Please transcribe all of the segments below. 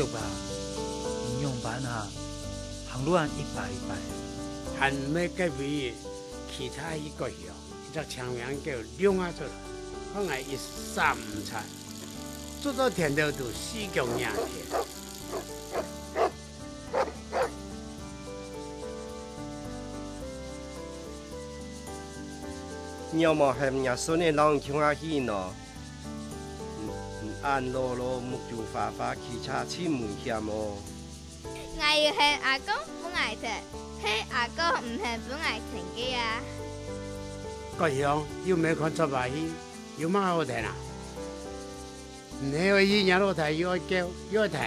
叫吧，营养班啊，行路按一摆一摆。还没隔壁其他一个乡，一只长名叫梁啊做，我爱一三五菜，做到田头都四公两田。你要么係人孫嘅人鄉下去喏，按路路木就花花，其他黐門險哦。我要係阿公本愛食，係阿公唔係本愛停嘅啊。個鄉又沒看出來去，有乜好聽啊？唔係話伊人老睇又叫又聽。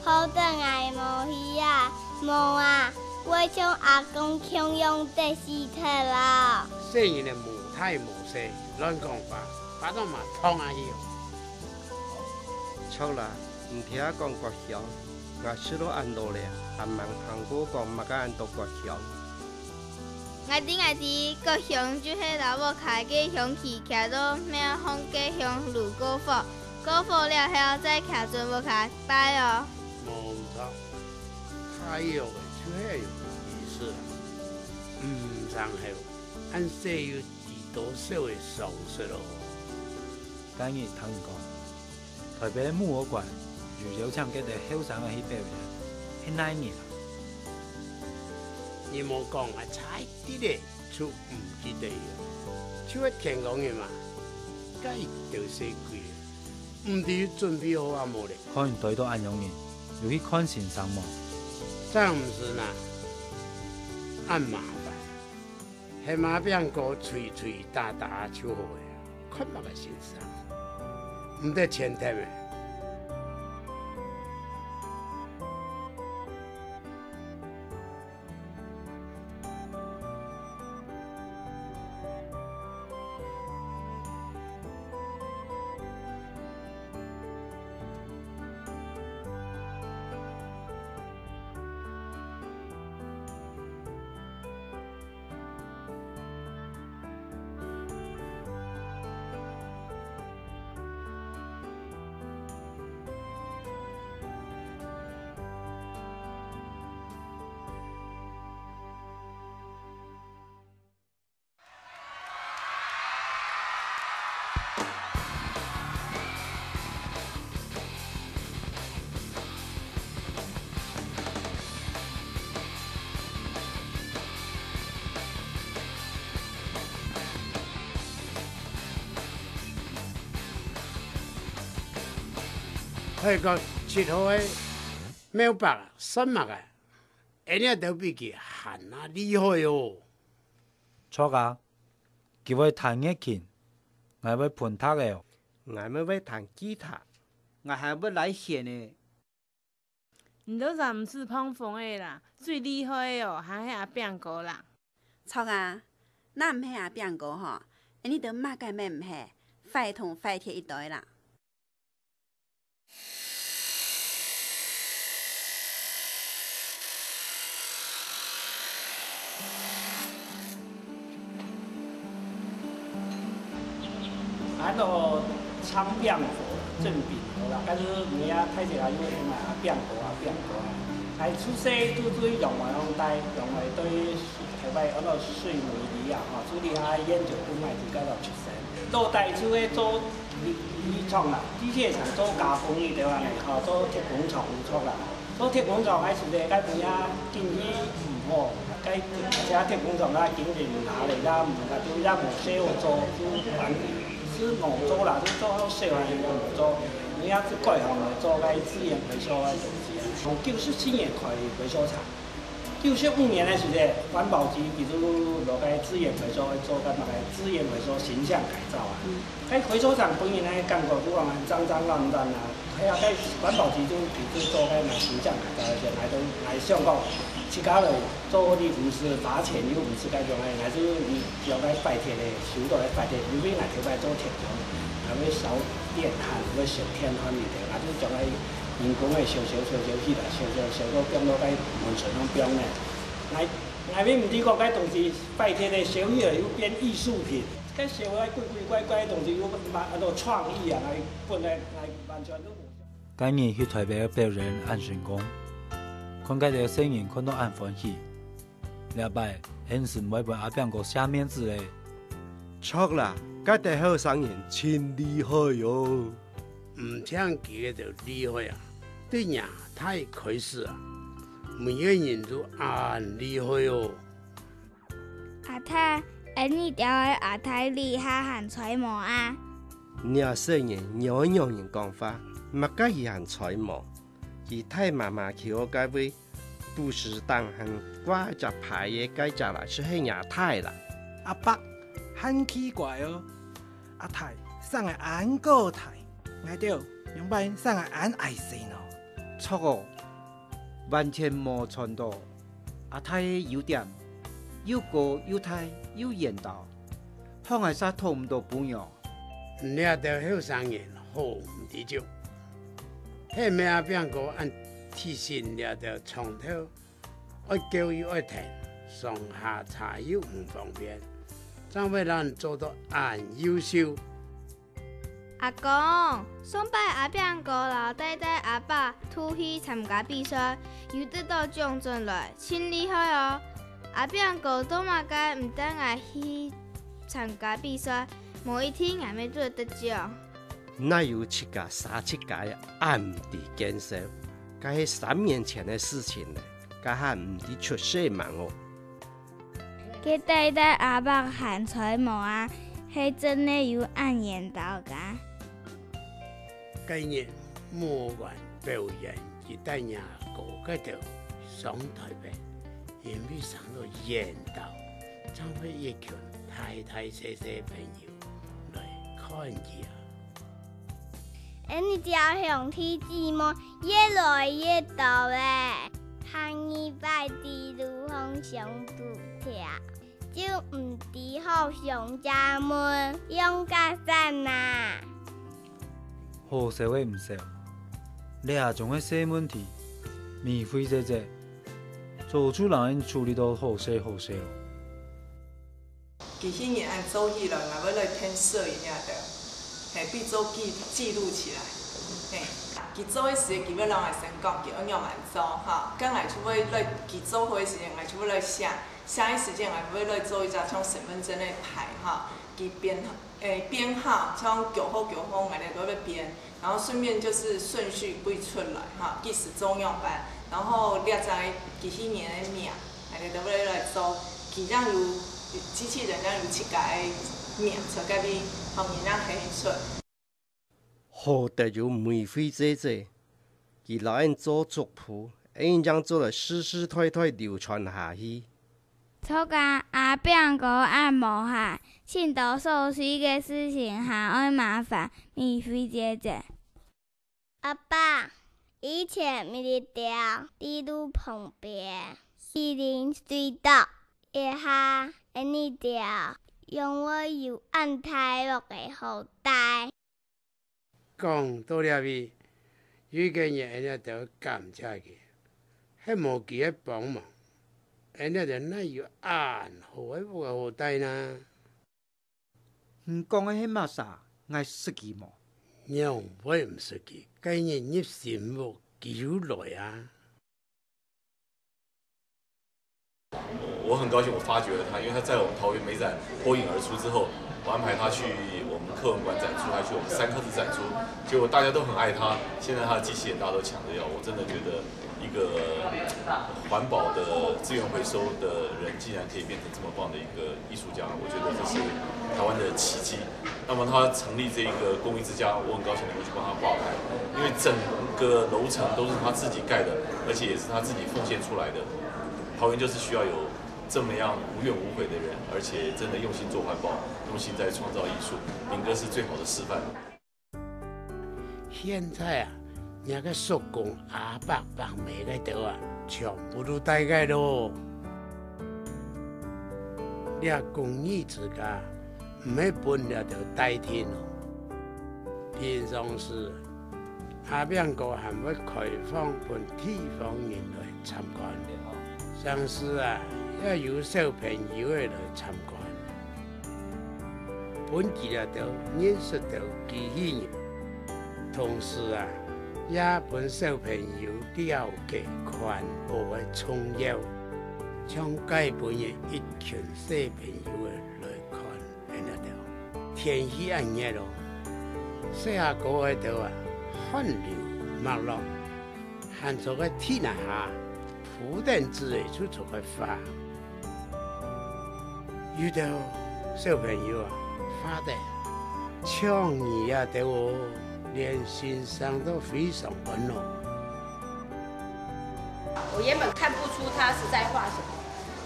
好得愛無去啊，無啊！我將阿公強用第四題啦。細人嘅無太無細，亂講話，把到嘛通下去。錯啦，唔聽講國鄉，我識到按路咧，按問行過講乜個按到國鄉。我知，國鄉就係老母開嘅鄉去，徛到咩風嘅鄉路過火，過火了後再徛做無開拜哦。冇錯，還有嘅就係有意思啦。唔上後，按西有幾多少嘅常識咯。今日聽講，台北木偶館預有唱嘅嘅後生嘅去表演，係哪一年啊？你冇講啊，差啲咧就唔記得啊。就係聽講嘅嘛，梗係掉死鬼啊！唔知準備好啊冇咧？可能對到安陽人，要去看先生麼？真唔是啦，按麻煩，係馬邊個吹吹打打就好嘅，看乜個先生，唔得前台咩？佢個切好嘅苗白啊、深麥啊，人家都比佢閒啊厲害哦。錯噶，叫佢彈一琴，我會盤他嘅。我咪會彈吉他，我還要來寫呢。你都係唔是碰風嘅啦，最厲害嘅哦，還係阿炳哥啦。錯啊，那唔係阿炳哥嗬，你都乜嘅咩唔係，快同快鐵一隊啦。俺都唱炳哥正炳哥啦，但是名啊太濟啊，因為阿炳哥啊，炳哥啊，係出世都對用來用帶，用來對台北嗰個水梅里啊，吼，處理下研究都賣自己就出身，做帶出去做理廠啦，機械廠做加工嘅對話嚟，吼，做鐵工廠有錯啦，做鐵工廠喺處理嗰邊啊經濟唔好，喺其他鐵工廠啦經濟唔下嚟啦，唔係都一無少做都反。是農作啦，都做好細漢嘅農作，你也是改行嚟做嘅資源回收嘅東西。從97年開回收廠，95年嘅時陣，環保局比如落嘅資源回收做緊乜嘅資源回收形象改造啊。喺回收廠本來咧感覺都話髒髒亂亂啊，係啊，喺環保局都比如做嘅形象改造嘅時候，嚟上講。自家嚟做啲唔是打錢又唔是嗰種嘅，係都有啲廢鐵嘅，少到啲廢鐵，如果嚟條嚟做鐵廠，係會燒電焊，會燒天焊嚟嘅，係都仲係人工嘅燒起來，燒到變到啲門水咁變嘅。係邊唔知個啲東西廢鐵嘅燒起來又變藝術品，跟社会鬼鬼怪怪的东西，有那种创意啊，来本来完全都无。今日去台北的别人按成功，看家己声音看到按欢喜，了摆显示每本阿扁哥写名字嘞。错啦，家己后生人真厉害哟！唔唱歌就厉害啊，对呀，太开始啊，每个人都很厉害哦。阿太，你调的阿太厉害含揣摩啊？年轻人鸟人讲法，莫介意含揣摩，伊太妈妈去我家位，不是当含挂只牌的该只来是黑伢太啦。阿伯，很奇怪哦，阿太送个安个太，挨着用摆送个安爱心哦。错哦，完全无传到阿太的优点，又高又太又严道，向外撒拖唔到朋友。掠到后生人好唔知足，迄名阿扁哥按提醒掠到从头，爱教育爱听，上下查又唔方便，怎要咱做到按优秀？阿公，上摆阿扁哥老带带阿爸出去参加比赛，又得到奖状来，真厉害哦！阿扁哥都嘛该唔等爱去参加比赛，某一天还没做得奖。那有7届、3、7届按唔伫坚守，甲迄3年前的事情呢，甲还唔伫出世忙哦。佢带带阿爸含揣摩啊，系真的有按言道噶。今日幕馆表演一带伢个个头上台北，因为上到演道，将会一群太太小小朋友来看伊啊。你条向天之门越来越大嘞，行一摆地路方向不跳，就唔知好上家门用甲散呐。好笑的唔少，你也将个小问题免费姐姐，做主人处理到好势好势咯。其实你按走起来，我要来拍摄一下的，嘿，比做记录起来，嘿，其做的时间，基本人会先讲，其按样按做哈，刚来除非来其做伙的时间，来除非来写的时间，来除非来做一张像身份证的牌哈，其编号，像叫好，我来都要编，然后顺便就是顺序归出来哈，计时中样版，然后列在其迄年的名，来都要来做，其让有机器人让有7届的名出甲你后面让黑出。好得有免费姐姐，伊老人做族谱，因将做了世世代代流传下去。错甲阿扁哥按摩下，信到熟悉的事情还爱麻烦免费姐姐。阿爸，以前咪伫条地路旁边，西林隧道，下你条用我有按台落的后代。讲到了尾，有个人人都感谢佢，迄无其的帮忙。人家就哪有按好诶无好代呢？唔讲的迄嘛啥，爱失记无？娘，我唔失记，今日入心目求来啊！我很高兴，我发掘了他，因为他在我们桃园美展脱颖而出之后，我安排他去我们课文馆展出，还去我们3科子展出，结果大家都很爱他。现在他的机器人大家都抢着要，我真的觉得一个环保的资源回收的人，竟然可以变成这么棒的一个艺术家，我觉得这是台湾的奇迹。那么他成立这个公益之家，我很高兴能够去帮他挂牌，因为整个楼层都是他自己盖的，而且也是他自己奉献出来的。桃园就是需要有这么样无怨无悔的人，而且真的用心做环保，用心在创造艺术。敏哥是最好的示范。现在啊，那个叔公阿伯帮每个头啊，全部都大概咯。你公益之家，唔系本了就代替咯。平常时，阿扁哥还会开放本地方人来参观的。像是啊，要有小朋友的来参观。本记了到认识到机器人，同时啊，也本小朋友了解环保的重要，将介本嘅一群小朋友来看，看得到天气暗热咯，细下个喺度啊，汗流脉落，喊出个天下，普等之类出出个花，遇到小朋友啊。发的创意啊，对我连欣赏都非常温暖。我原本看不出他是在画什么，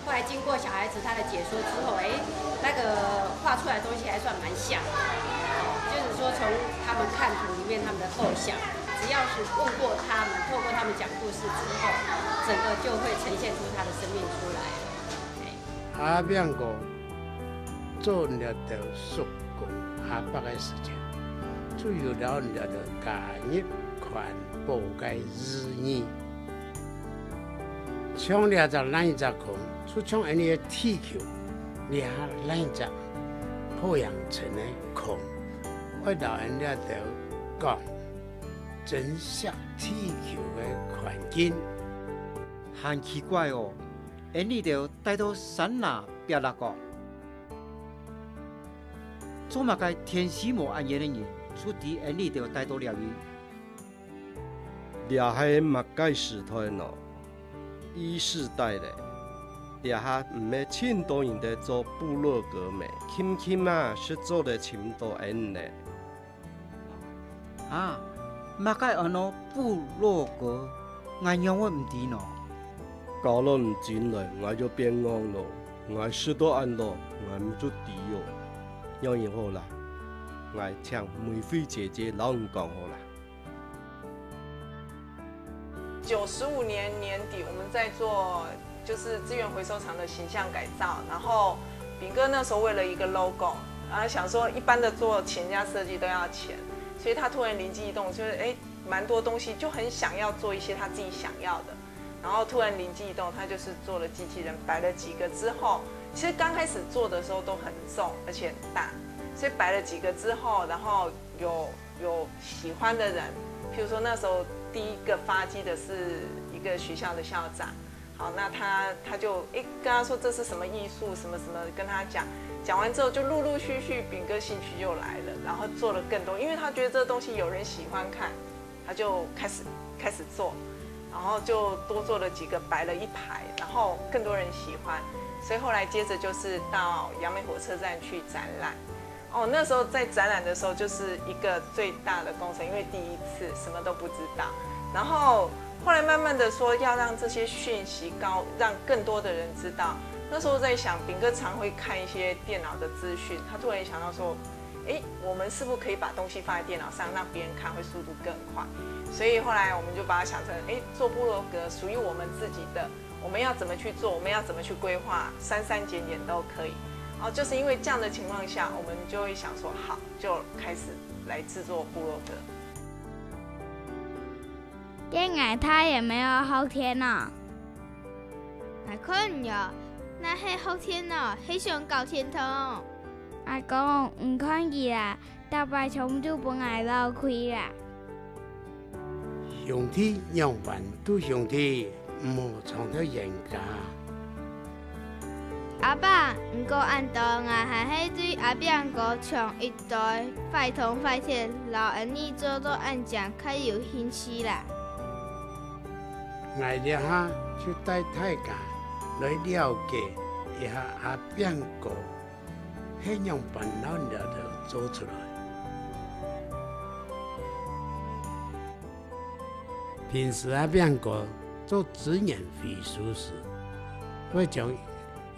后来经过小孩子他的解说之后，那个画出来的东西还算蛮像的。就是说，从他们看图里面他们的构想，只要是问过他们，透过他们讲故事之后，整个就会呈现出他的生命出来了。阿变过。做了的叔公阿伯的事情，主要了的加入环保的日语，像了只蓝只空，就像人的地球，了蓝只培养成的空，我老人了就讲珍惜地球的环境。很奇怪哦，人哋就带到山那边那个。做乜嘅天時無暗夜嘅人，出啲人哋就帶到療愈。掠係物解時代咯，E世代咧，掠下唔係千多人在做部落格咩，輕輕啊是做得千多人咧。啊，物解安諾部落格，我用我唔知咯。搞了唔進來，我就變戇咯，我識到安咯，我唔做啲哦。要以后啦，我聽梅菲姐姐老人講好啦。95年年底，我们在做就是资源回收厂的形象改造，然后炳哥那时候为了一个 logo， 然后想说一般的做钱家设计都要钱，所以他突然灵机一动，就是蛮多东西就很想要做一些他自己想要的，然后突然灵机一动，他就是做了机器人，摆了几个之后。其实刚开始做的时候都很重，而且很大，所以摆了几个之后，然后有喜欢的人，譬如说那时候第一个发机的是一个学校的校长，好，那他就跟他说这是什么艺术什么什么，跟他讲完之后就陆陆续续炳哥兴趣就来了，然后做了更多，因为他觉得这个东西有人喜欢看，他就开始做，然后就多做了几个，摆了一排，然后更多人喜欢。所以后来接着就是到杨梅火车站去展览，那时候在展览的时候就是一个最大的工程，因为第一次什么都不知道，然后后来慢慢的说要让这些讯息让更多的人知道。那时候在想，炳哥常会看一些电脑的资讯，他突然想到说，我们是不是可以把东西放在电脑上，让别人看会速度更快？所以后来我们就把它想成，做部落格属于我们自己的。我们要怎么去做？我们要怎么去规划？删删减减都可以。就是因为这样的情况下，我们就会想说，好，就开始来制作部落格。恋爱它也没有好天哦。还可能呀，那是好天哦，是上高天堂。阿公唔看见啦，大白虫就本来老开啦。兄弟样板都兄弟。无从到人家。阿爸，不过按道我还是对阿扁哥从一代快铜快铁老人呢做到按讲较有兴趣啦。我了下就带大家来了解一下阿扁哥迄样办老了的做出来。平时阿扁哥做资源回收时，会将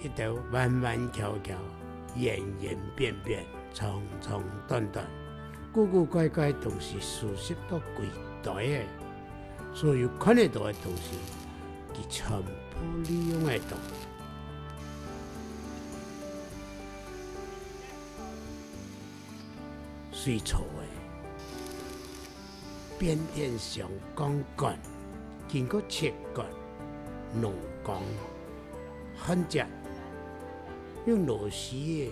一条弯弯翘翘、圆圆扁扁、长长短短、古古怪怪的东西收集到柜台的，所有看得到的东西，佢全部利用得到。水草的变电上钢管，经过切割、弄钢、焊接，用螺丝的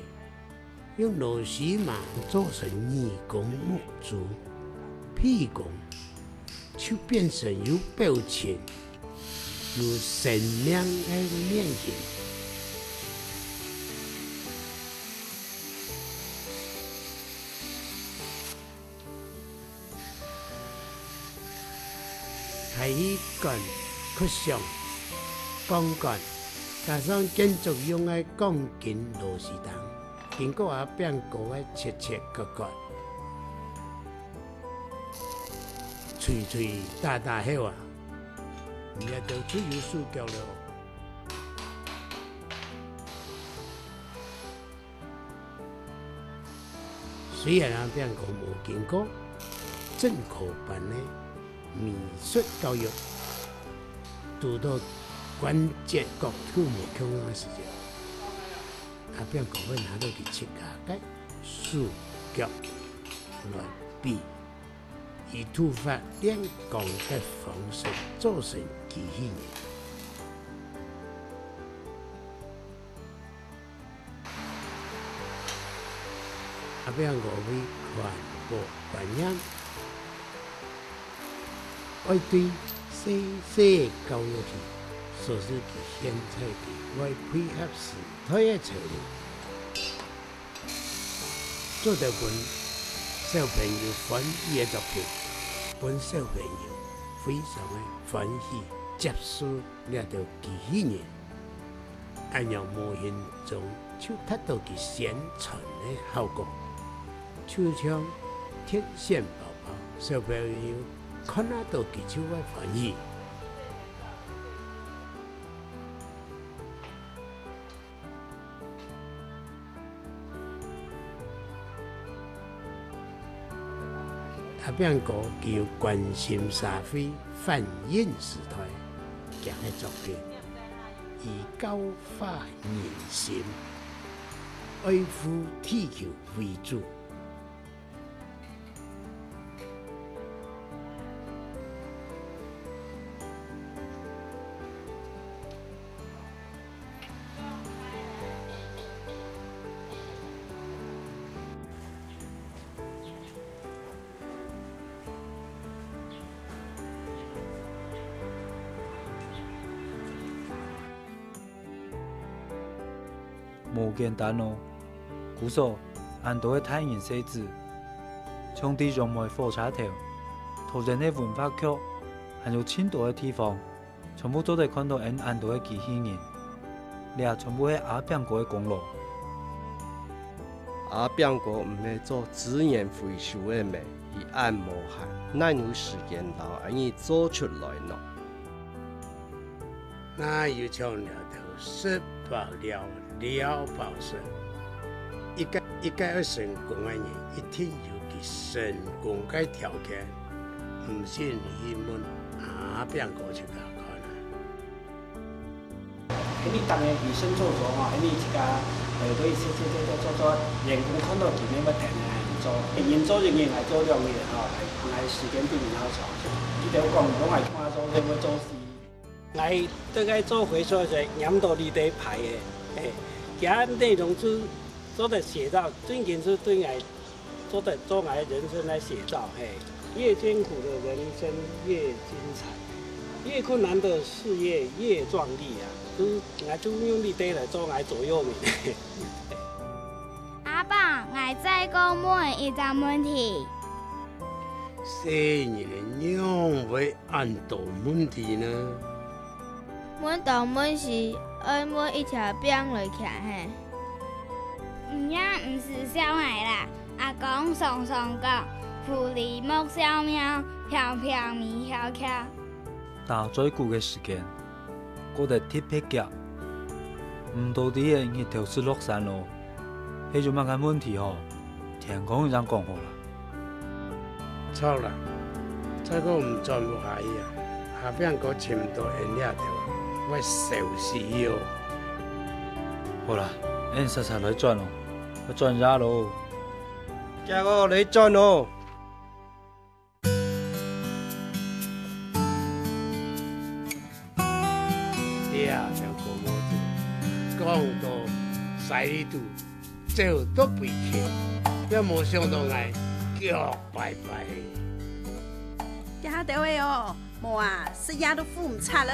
用螺丝麻做成义工木柱，屁工就变成有表情、有生命的面型。台语管、曲上、钢管，加上建筑用的钢筋螺丝钉，经过阿扁哥的切切割割，脆脆大大后啊，也就最有数脚了。虽然阿扁哥无经过正科班的美术教育，拄到关节国土木腔的时候，阿扁哥会拿到去切下个数脚来比，以突发练功的方式做成机器人。阿扁哥为传播观念。爱对细细的教育去，所使其现在的爱配合时代的潮流，做得本小朋友欢喜的作品，本小朋友非常的欢喜接受了着机器人，按照模型中就达到其宣传的效果，就像天线宝宝，小朋友看到其手的欢喜。阿扁哥具有关心社会、反映时代这样的作品，以教化人心、爱护地球为主。无简单哦，故说按多的太阳写字，从地上卖火车头，头前的文化局，还有青岛的地方，全部都得看到按多的机器人，俩全部是阿扁哥的功劳。阿扁哥唔系做资源回收的命，伊按无限，哪有时间到安尼做出来呢？那有像了头失爆了。了保身，一个要成功的人，一定有其成功的条件。唔信你问阿扁哥去甲看啦。你当个医生做做吼，你一家可以做，员工看到前面要停来做，研究人员来做量的吼，来时间对面好长。你条讲讲来看做什么做事，来这个做回收者，严到你得排的，其内容是做的写照，最近是对爱做爱人生来写照，越艰苦的人生越精彩，越困难的事业越壮丽啊！就是爱就用你得来做爱左右面。阿爸，我再讲问一个问题。生日样会按多问题呢？阮当阮是爱买一条饼落起嘿。唔是小孩啦，阿公常常讲，福利莫小喵，飘飘咪翘翘。但最久嘅时间，我哋铁皮夹，唔到底嘅日头是落山咯。迄种乜嘅问题吼，天公已经讲好啦。错啦，再个唔全部下伊啊，下边个全部因了着。我受死哟！好啦，恁实实来转咯，要转啥咯？家个来转咯！了，条个么子，讲到西里度，走都不去，要莫想到来叫拜拜。嗲位哦，无啊，是丫都付唔差了。